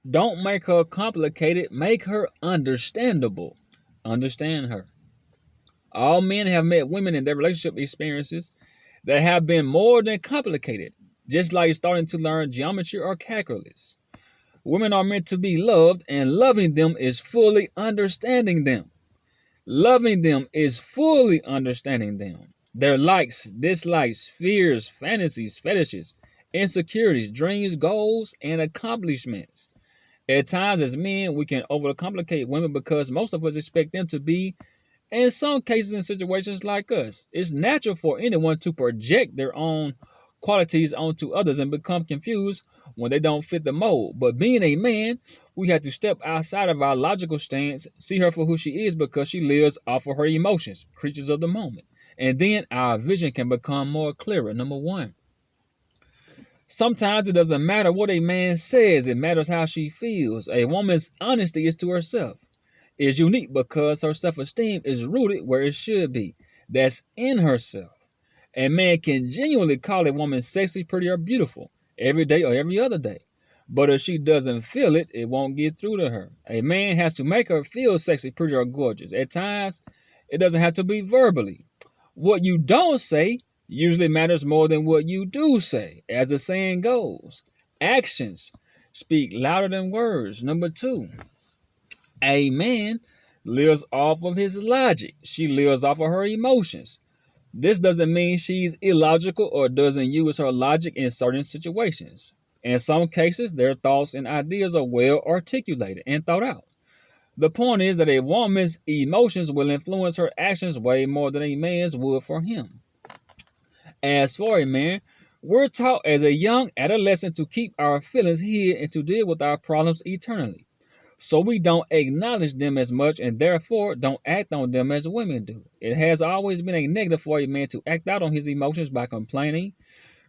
Don't make her complicated, make her understandable. Understand her. All men have met women in their relationship experiences that have been more than complicated, just like starting to learn geometry or calculus. Women are meant to be loved, and loving them is fully understanding them. Loving them is fully understanding them. Their likes, dislikes, fears, fantasies, fetishes, insecurities, dreams, goals, and accomplishments. At times, as men, we can overcomplicate women because most of us expect them to be, in some cases, in situations like us. It's natural for anyone to project their own qualities onto others and become confused when they don't fit the mold. But being a man, we have to step outside of our logical stance, see her for who she is because she lives off of her emotions, creatures of the moment. And then our vision can become more clearer. Number one, sometimes it doesn't matter what a man says, it matters how she feels. A woman's honesty is to herself is unique because her self esteem is rooted where it should be. That's in herself. A man can genuinely call a woman sexy, pretty, or beautiful every day or every other day. But if she doesn't feel it, it won't get through to her. A man has to make her feel sexy, pretty, or gorgeous. At times, it doesn't have to be verbally. What you don't say usually matters more than what you do say, as the saying goes. Actions speak louder than words. Number two, a man lives off of his logic. She lives off of her emotions. This doesn't mean she's illogical or doesn't use her logic in certain situations. In some cases, their thoughts and ideas are well articulated and thought out. The point is that a woman's emotions will influence her actions way more than a man's would for him. As for a man, we're taught as a young adolescent to keep our feelings hid and to deal with our problems eternally. So we don't acknowledge them as much and therefore don't act on them as women do. It has always been a negative for a man to act out on his emotions by complaining,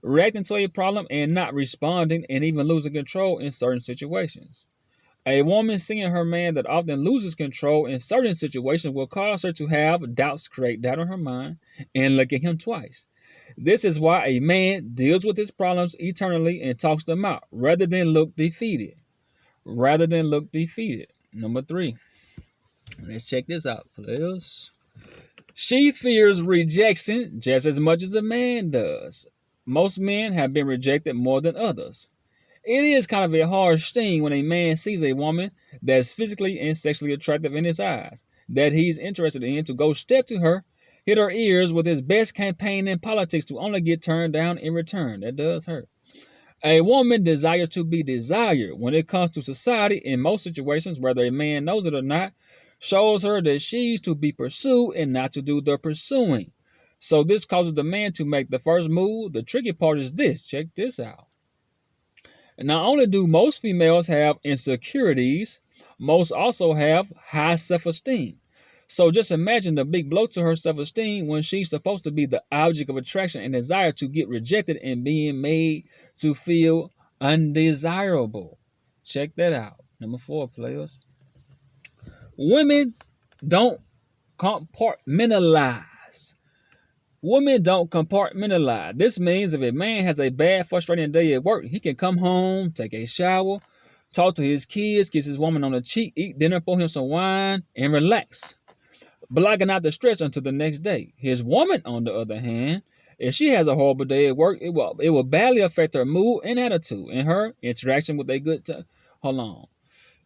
reacting to a problem, and not responding and even losing control in certain situations. A woman seeing her man that often loses control in certain situations will cause her to have doubts create doubt in her mind and look at him twice. This is why a man deals with his problems eternally and talks them out rather than look defeated. Number three, let's check this out, please. She fears rejection just as much as a man does. Most men have been rejected more than others. It is kind of a harsh thing when a man sees a woman that's physically and sexually attractive in his eyes, that he's interested in, to go step to her, hit her ears with his best campaign in politics to only get turned down in return. That does hurt. A woman desires to be desired. When it comes to society, in most situations, whether a man knows it or not, shows her that she's to be pursued and not to do the pursuing. So this causes the man to make the first move. The tricky part is this. Check this out. Not only do most females have insecurities, most also have high self-esteem. So just imagine the big blow to her self-esteem when she's supposed to be the object of attraction and desire to get rejected and being made to feel undesirable. Check that out. Number four, players. Women don't compartmentalize. Women don't compartmentalize. This means if a man has a bad, frustrating day at work, he can come home, take a shower, talk to his kids, kiss his woman on the cheek, eat dinner, pour him some wine, and relax, blocking out the stress until the next day. His woman, on the other hand, if she has a horrible day at work, it will badly affect her mood and attitude and her interaction with a good time. Hold on.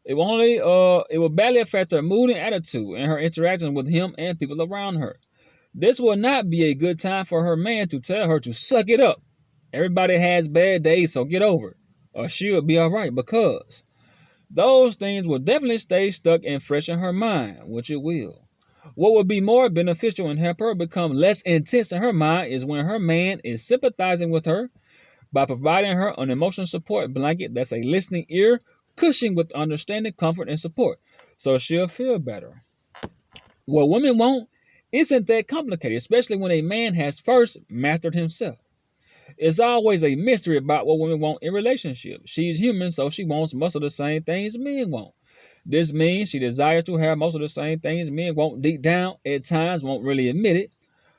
It will badly affect her mood and attitude and her interaction with him and people around her. This will not be a good time for her man to tell her to suck it up. Everybody has bad days, so get over it, or she'll be all right, because those things will definitely stay stuck and fresh in her mind, which it will. What would be more beneficial and help her become less intense in her mind is when her man is sympathizing with her by providing her an emotional support blanket that's a listening ear, cushion with understanding, comfort, and support, so she'll feel better. What women want isn't that complicated, especially when a man has first mastered himself. It's always a mystery about what women want in relationships. She's human, so she wants most of the same things men want. This means she desires to have most of the same things men want deep down, at times won't really admit it.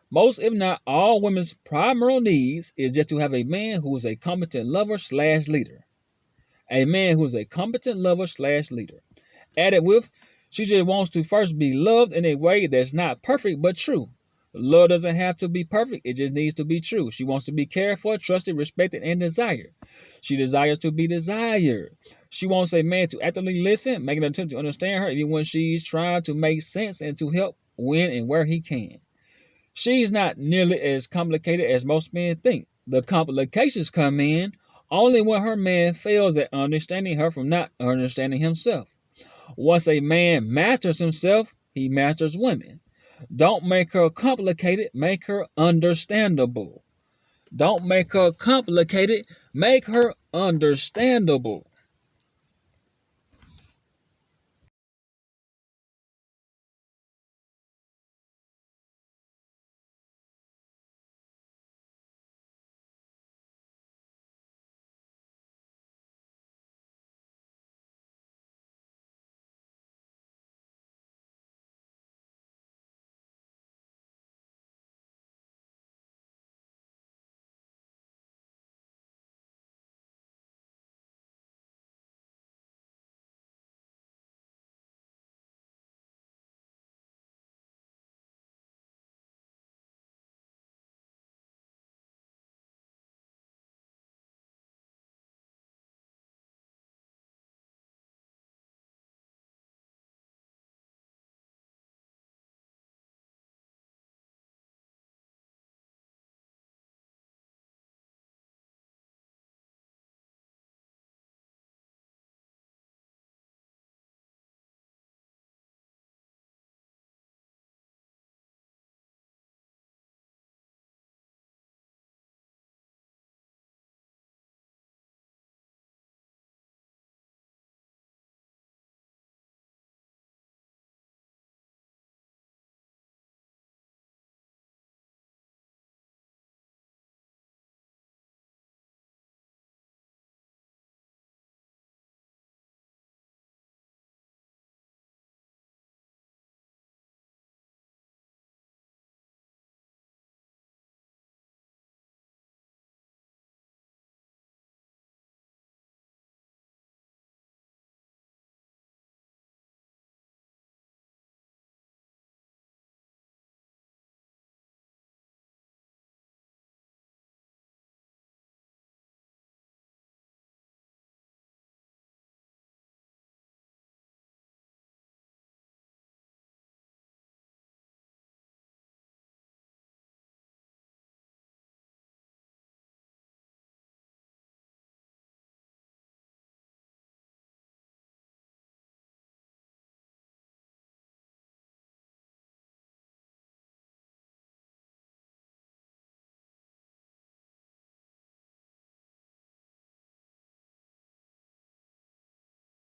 Most, if not all, women's primary needs is just to have a man who is a competent lover slash leader. A man who's a competent lover slash leader. Added with, she just wants to first be loved in a way that's not perfect but true. Love doesn't have to be perfect, it just needs to be true. She wants to be cared for, trusted, respected, and desired. She desires to be desired. She wants a man to actively listen, make an attempt to understand her, even when she's trying to make sense and to help when and where he can. She's not nearly as complicated as most men think. The complications come in only when her man fails at understanding her from not understanding himself. Once a man masters himself, he masters women. Don't make her complicated, make her understandable. Don't make her complicated, make her understandable.